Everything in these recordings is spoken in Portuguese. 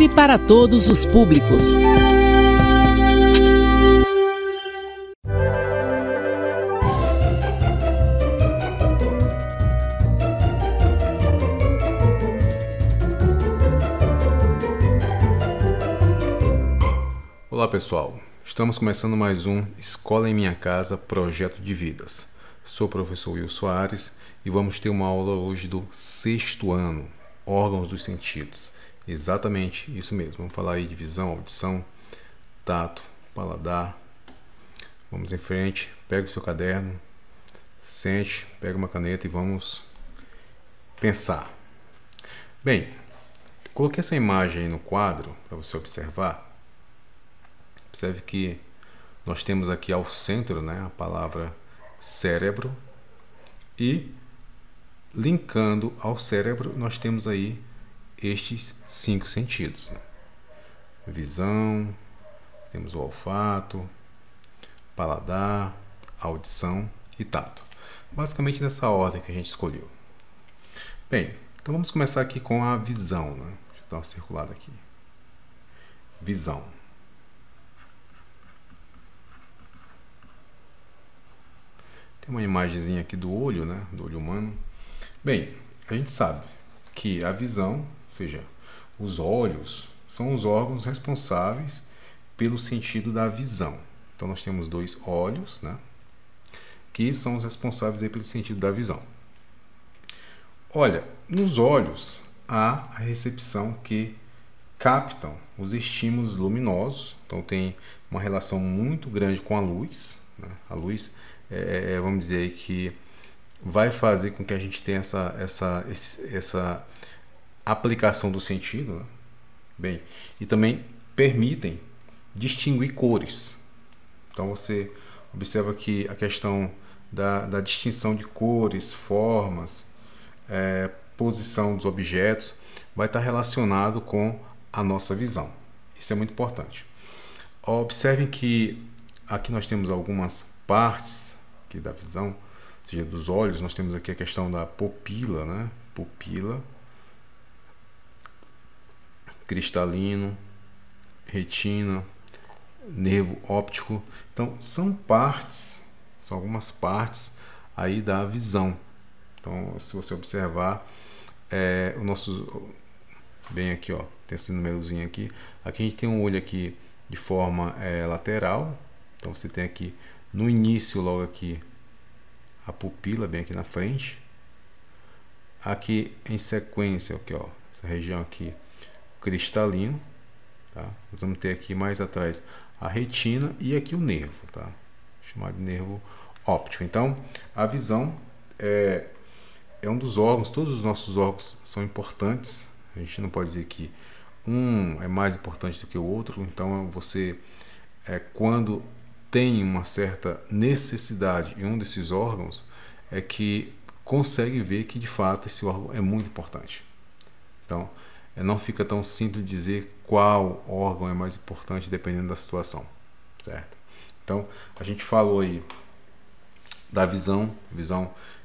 e para todos os públicos. Olá pessoal, estamos começando mais um Escola em Minha Casa, Projeto de Vidas. Sou o professor Will Soares e vamos ter uma aula hoje do 6º ano, órgãos dos sentidos. Exatamente isso mesmo, vamos falar aí de visão, audição, tato, paladar. Vamos em frente, pega o seu caderno, sente, pega uma caneta e vamos pensar. Bem, coloquei essa imagem aí no quadro para você observar. Observe que nós temos aqui ao centro, né, a palavra cérebro e linkando ao cérebro nós temos aí estes 5 sentidos, né? Visão, temos o olfato, paladar, audição e tato. Basicamente nessa ordem que a gente escolheu. Bem, então vamos começar aqui com a visão, né? Deixa eu dar uma circulada aqui. Visão. Tem uma imagenzinha aqui do olho, né? Do olho humano. Bem, a gente sabe que a visão, ou seja, os olhos, são os órgãos responsáveis pelo sentido da visão. Então nós temos 2 olhos, né? Que são os responsáveis aí pelo sentido da visão. Olha, nos olhos há a recepção que captam os estímulos luminosos. Então tem uma relação muito grande com a luz, né? A luz vamos dizer aí que vai fazer com que a gente tenha essa aplicação do sentido, né? Bem, e também permitem distinguir cores. Então você observa que a questão da distinção de cores, formas, posição dos objetos vai estar relacionado com a nossa visão. Isso é muito importante. Observem que aqui nós temos algumas partes aqui da visão, ou seja, dos olhos. Nós temos aqui a questão da pupila, né? Pupila, cristalino, retina, nervo óptico. Então são algumas partes aí da visão. Então se você observar o nosso, bem aqui, ó, tem esse númerozinho aqui. Aqui a gente tem um olho aqui de forma lateral. Então você tem aqui no início, logo aqui, a pupila bem aqui na frente. Aqui em sequência, aqui, ó, essa região aqui, cristalino, tá? Nós vamos ter aqui mais atrás a retina e aqui o nervo, tá? Chamado de nervo óptico. Então a visão é um dos órgãos. Todos os nossos órgãos são importantes. A gente não pode dizer que um é mais importante do que o outro. Então você, quando tem uma certa necessidade em um desses órgãos, é que consegue ver que de fato esse órgão é muito importante. Então não fica tão simples dizer qual órgão é mais importante dependendo da situação, certo? Então a gente falou aí da visão.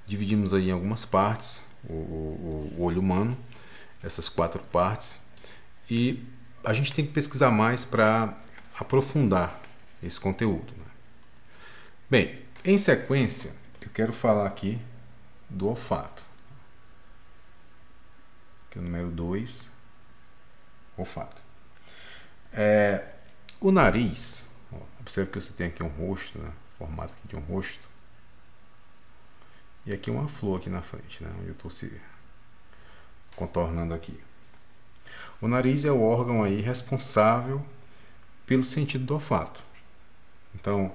Dividimos aí em algumas partes o olho humano, essas 4 partes, e a gente tem que pesquisar mais para aprofundar esse conteúdo, né? Bem, em sequência eu quero falar aqui do olfato, que é o número 2, olfato. O nariz, ó, observe que você tem aqui um rosto, né? Formato aqui de um rosto, e aqui uma flor aqui na frente, né? Onde eu estou se contornando aqui. O nariz é o órgão aí responsável pelo sentido do olfato. Então,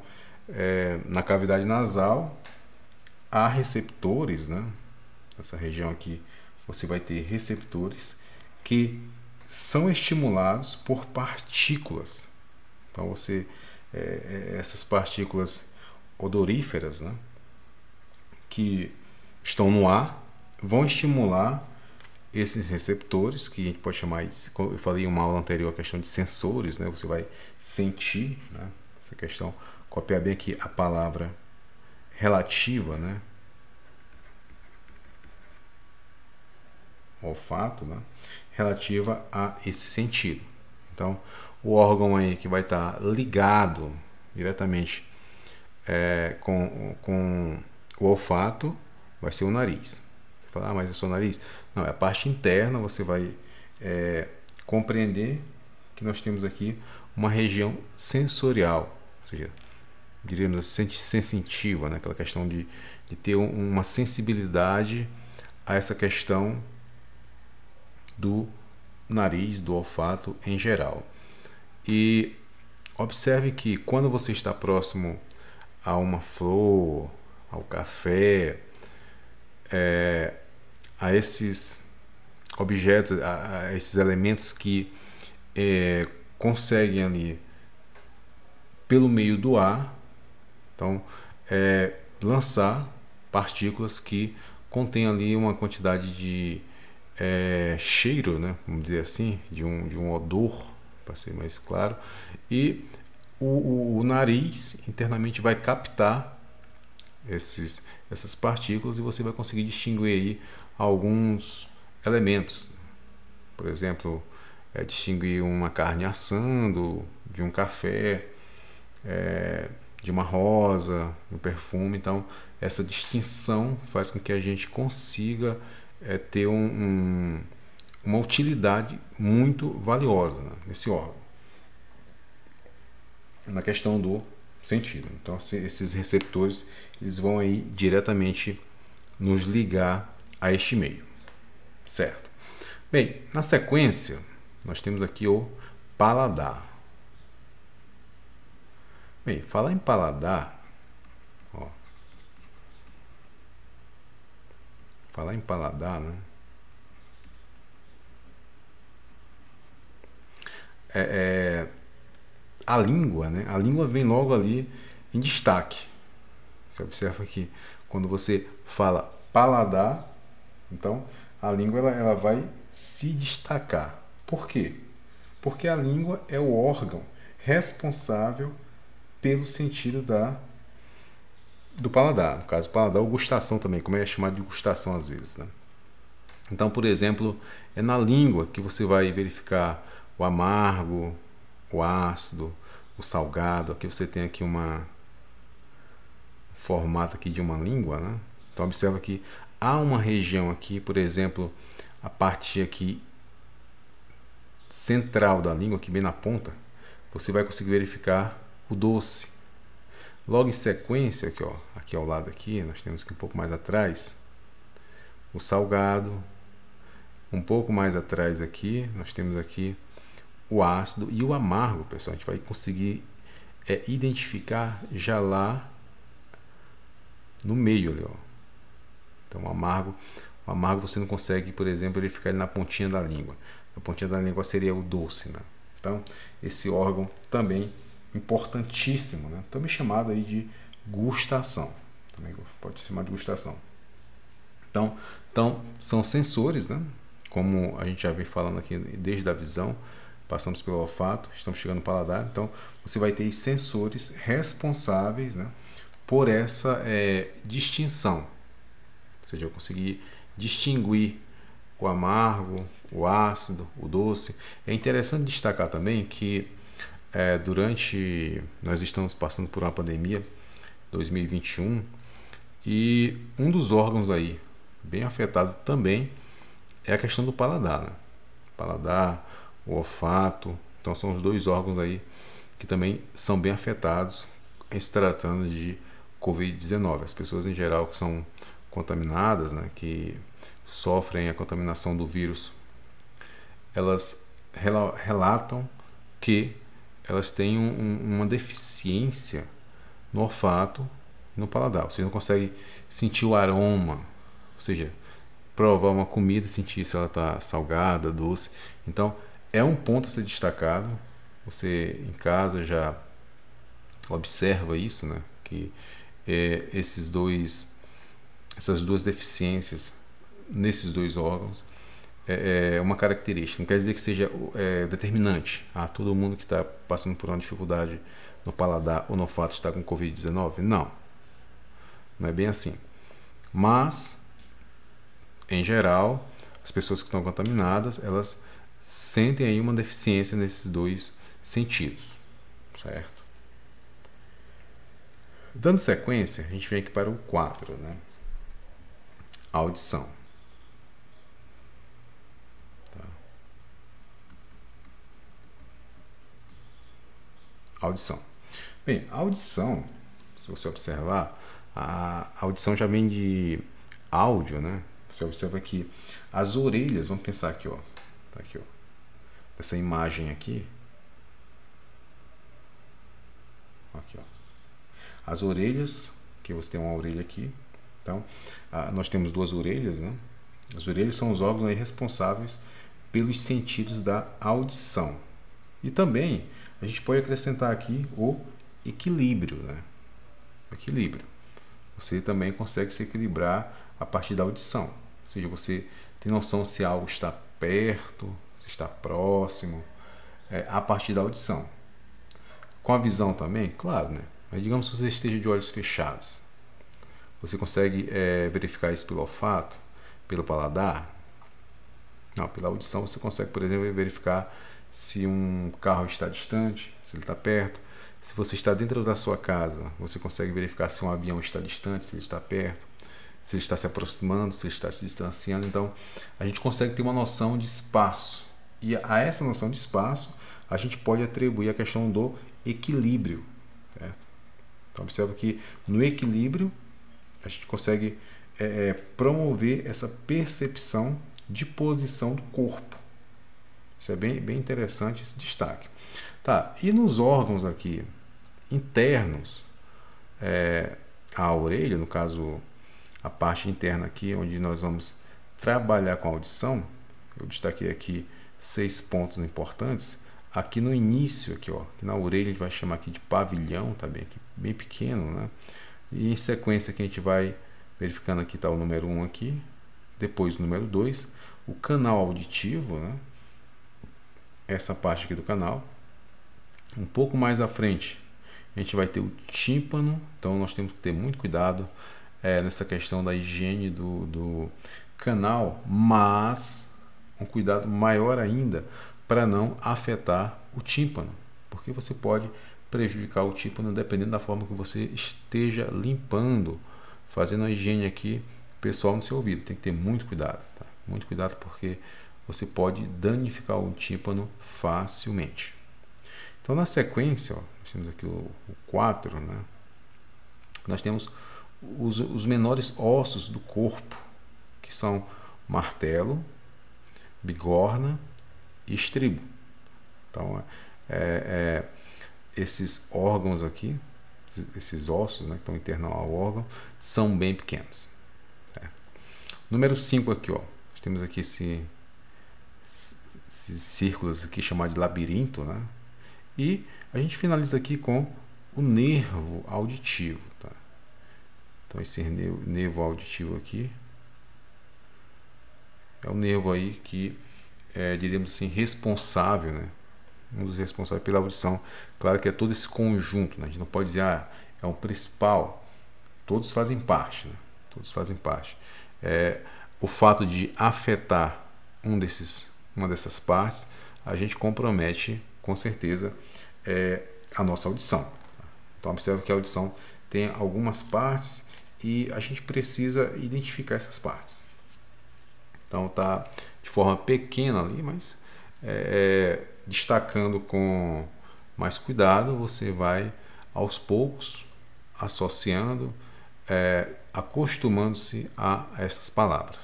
na cavidade nasal há receptores, né? Nessa região aqui você vai ter receptores que são estimulados por partículas. Então essas partículas odoríferas, né, que estão no ar, vão estimular esses receptores, que a gente pode chamar de, eu falei em uma aula anterior, a questão de sensores, né? Você vai sentir, né? Essa questão, copiar bem aqui a palavra relativa, né? Olfato, né? Relativa a esse sentido. Então, o órgão aí que vai estar ligado diretamente com o olfato vai ser o nariz. Você fala, mas é só o nariz? Não, é a parte interna. Você vai compreender que nós temos aqui uma região sensorial, ou seja, diríamos assim, sensitiva, né? Aquela questão de ter uma sensibilidade a essa questão do nariz, do olfato em geral. E observe que quando você está próximo a uma flor, ao café, a esses objetos, a esses elementos que conseguem ali pelo meio do ar, então lançar partículas que contêm ali uma quantidade de cheiro, né, vamos dizer assim, de um odor, para ser mais claro, e o nariz internamente vai captar essas partículas e você vai conseguir distinguir aí alguns elementos. Por exemplo, distinguir uma carne assando, de um café, de uma rosa, um perfume. Então, essa distinção faz com que a gente consiga ter uma utilidade muito valiosa, né, nesse órgão, na questão do sentido. Então, esses receptores eles vão aí diretamente nos ligar a este meio, certo? Bem, na sequência nós temos aqui o paladar. Bem, falar em paladar, né? A língua, né? A língua vem logo ali em destaque. Você observa que quando você fala paladar, então a língua ela vai se destacar. Por quê? Porque a língua é o órgão responsável pelo sentido do paladar. No caso, paladar ou gustação também, como é chamado de gustação às vezes, né? Então, por exemplo, é na língua que você vai verificar o amargo, o ácido, o salgado. Aqui você tem aqui formato aqui de uma língua, né? Então observa que há uma região aqui, por exemplo, a parte aqui central da língua, aqui bem na ponta, você vai conseguir verificar o doce. Logo em sequência, aqui ao lado aqui, nós temos aqui um pouco mais atrás o salgado. Um pouco mais atrás aqui, nós temos aqui o ácido e o amargo, pessoal. A gente vai conseguir identificar já lá no meio ali, ó. Então o amargo você não consegue, por exemplo, verificar ele na pontinha da língua. A pontinha da língua seria o doce, né? Então esse órgão também importantíssimo, né? Também chamado aí de gustação. Também pode ser chamado de gustação. Então são sensores, né? Como a gente já vem falando aqui desde a visão, passamos pelo olfato, estamos chegando no paladar. Então você vai ter sensores responsáveis, né, por essa distinção. Ou seja, eu consegui distinguir o amargo, o ácido, o doce. É interessante destacar também que nós estamos passando por uma pandemia 2021 e um dos órgãos aí bem afetado também é a questão do paladar, né? Paladar, o olfato. Então são os dois órgãos aí que também são bem afetados em se tratando de Covid-19. As pessoas em geral que são contaminadas, né, que sofrem a contaminação do vírus, elas relatam que elas têm uma deficiência no olfato e no paladar. Você não consegue sentir o aroma, ou seja, provar uma comida e sentir se ela está salgada, doce. Então é um ponto a ser destacado. Você em casa já observa isso, né? Que essas duas deficiências nesses dois órgãos é uma característica. Não quer dizer que seja determinante. Todo mundo que está passando por uma dificuldade no paladar ou no olfato está com Covid-19. Não é bem assim. Mas em geral, as pessoas que estão contaminadas, elas sentem aí uma deficiência nesses dois sentidos, certo? Dando sequência, a gente vem aqui para o 4, né? A audição. Tá. Audição. Bem, a audição, se você observar, a audição já vem de áudio, né? Você observa que as orelhas, vamos pensar aqui, ó, tá aqui, ó, essa imagem aqui, aqui, ó, as orelhas, que você tem uma orelha aqui, então nós temos duas orelhas, né? As orelhas são os órgãos aí responsáveis pelos sentidos da audição. E também a gente pode acrescentar aqui o equilíbrio, né? O equilíbrio. Você também consegue se equilibrar a partir da audição. Ou seja, você tem noção se algo está perto, se está próximo, a partir da audição. Com a visão também, claro, né? Mas digamos que você esteja de olhos fechados. Você consegue verificar isso pelo olfato, pelo paladar? Não, pela audição você consegue, por exemplo, verificar se um carro está distante, se ele está perto. Se você está dentro da sua casa, você consegue verificar se um avião está distante, se ele está perto, se ele está se aproximando, se ele está se distanciando. Então, a gente consegue ter uma noção de espaço. E a essa noção de espaço, a gente pode atribuir a questão do equilíbrio. Certo? Então, observa que no equilíbrio, a gente consegue promover essa percepção de posição do corpo. Isso é bem interessante, esse destaque. Tá, e nos órgãos aqui internos, a orelha, no caso a parte interna aqui, onde nós vamos trabalhar com a audição, eu destaquei aqui 6 pontos importantes. Aqui no início, aqui, ó, aqui na orelha, a gente vai chamar aqui de pavilhão, tá bem, aqui, bem pequeno, né? E em sequência aqui a gente vai verificando, aqui está o número 1 aqui, depois o número 2, o canal auditivo, né? Essa parte aqui do canal. Um pouco mais à frente, a gente vai ter o tímpano, então nós temos que ter muito cuidado nessa questão da higiene do canal, mas um cuidado maior ainda para não afetar o tímpano, porque você pode prejudicar o tímpano dependendo da forma que você esteja limpando, fazendo a higiene aqui pessoal no seu ouvido. Tem que ter muito cuidado, tá? Muito cuidado, porque você pode danificar o tímpano facilmente. Então, na sequência, ó, nós temos aqui o 4, né? Nós temos os menores ossos do corpo, que são martelo, bigorna e estribo. Então, esses órgãos aqui, esses ossos, né, que estão internos ao órgão, são bem pequenos. Número 5 aqui, ó, nós temos aqui esses círculos aqui chamados de labirinto, né? E a gente finaliza aqui com o nervo auditivo. Tá? Então, esse nervo auditivo aqui é o nervo aí que diríamos assim, responsável, né? Um dos responsáveis pela audição. Claro que é todo esse conjunto, né? A gente não pode dizer, é um principal. Todos fazem parte, né? Todos fazem parte. O fato de afetar uma dessas partes, a gente compromete, com certeza, a nossa audição. Então, observe que a audição tem algumas partes e a gente precisa identificar essas partes. Então, está de forma pequena ali, mas destacando com mais cuidado, você vai aos poucos associando, acostumando-se a essas palavras.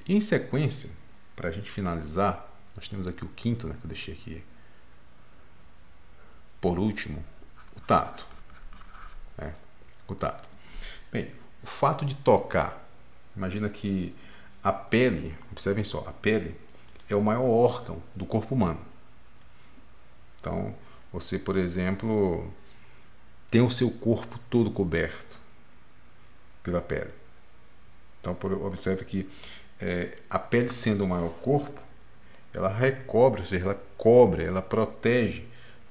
Em sequência, para a gente finalizar, nós temos aqui o 5º, né, que eu deixei aqui por último, o tato. O tato. Bem, o fato de tocar, imagina que a pele, observem só, a pele é o maior órgão do corpo humano. Então, você, por exemplo, tem o seu corpo todo coberto pela pele. Então, observe que a pele sendo o maior corpo, ela recobre, ou seja, ela cobre, ela protege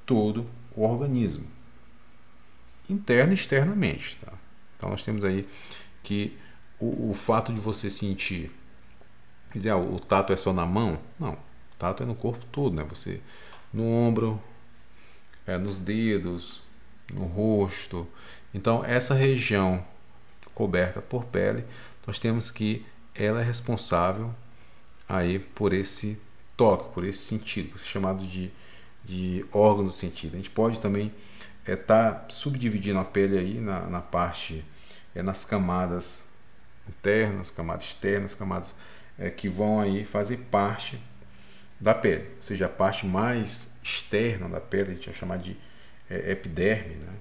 todo o organismo, interno e externamente. Tá? Então, nós temos aí que o fato de você sentir, dizer, o tato é só na mão? Não. Tato é no corpo todo, né? Você no ombro, nos dedos, no rosto. Então, essa região coberta por pele, nós temos que ela é responsável aí por esse toque, por esse sentido, chamado de órgão do sentido. A gente pode também estar subdividindo a pele aí na parte, nas camadas internas, camadas externas, camadas que vão aí fazer parte da pele, ou seja, a parte mais externa da pele, a gente vai chamar de epiderme, né?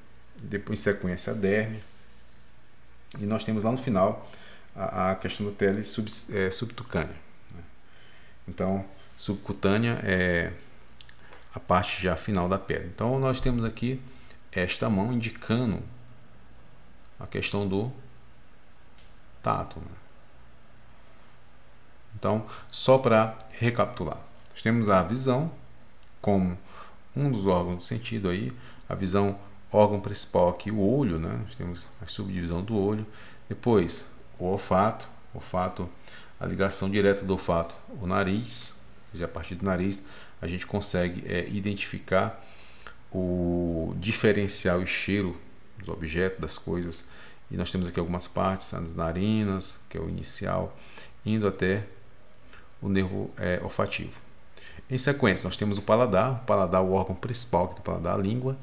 Depois em sequência a derme, e nós temos lá no final a questão da pele subcutânea, né? Então, subcutânea é a parte já final da pele. Então, nós temos aqui esta mão indicando a questão do tato, né? Então, só para recapitular, nós temos a visão como um dos órgãos do sentido aí, a visão, órgão principal aqui, o olho, né? Nós temos a subdivisão do olho. Depois, o olfato, a ligação direta do olfato ao nariz, ou seja, a partir do nariz a gente consegue identificar o diferencial e cheiro dos objetos, das coisas. E nós temos aqui algumas partes, as narinas, que é o inicial, indo até o nervo olfativo. Em sequência, nós temos o paladar, o órgão principal aqui do paladar, a língua.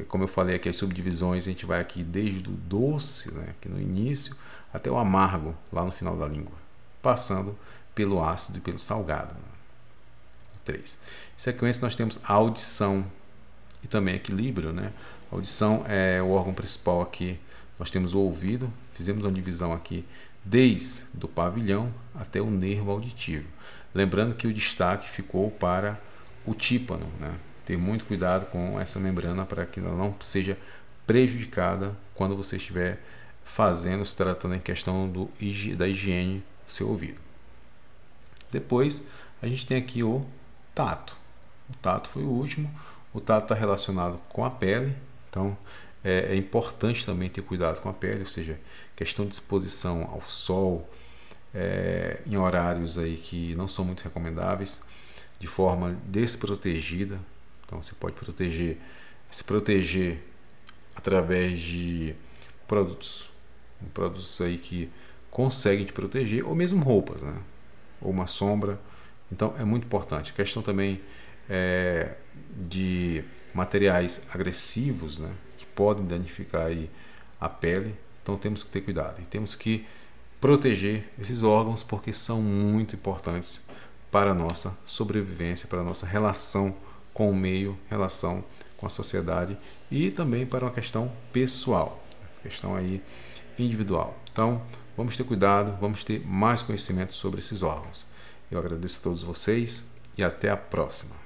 Como eu falei aqui, as subdivisões, a gente vai aqui desde o doce, né, aqui no início, até o amargo, lá no final da língua, passando pelo ácido e pelo salgado. 3. Em sequência, nós temos a audição e também equilíbrio, né? A audição é o órgão principal aqui. Nós temos o ouvido, fizemos uma divisão aqui desde o pavilhão até o nervo auditivo. Lembrando que o destaque ficou para o tímpano, né? Ter muito cuidado com essa membrana para que ela não seja prejudicada quando você estiver se tratando em questão da higiene do seu ouvido. Depois, a gente tem aqui o tato. O tato foi o último. O tato está relacionado com a pele, então é importante também ter cuidado com a pele, ou seja, questão de exposição ao sol, em horários aí que não são muito recomendáveis, de forma desprotegida. Então você pode se proteger através de produtos aí que conseguem te proteger, ou mesmo roupas, né? Ou uma sombra. Então é muito importante. A questão também de materiais agressivos, né, que podem danificar aí a pele. Então temos que ter cuidado e temos que proteger esses órgãos porque são muito importantes para a nossa sobrevivência, para a nossa relação com o meio, relação com a sociedade e também para uma questão pessoal, questão aí individual. Então vamos ter cuidado, vamos ter mais conhecimento sobre esses órgãos. Eu agradeço a todos vocês e até a próxima.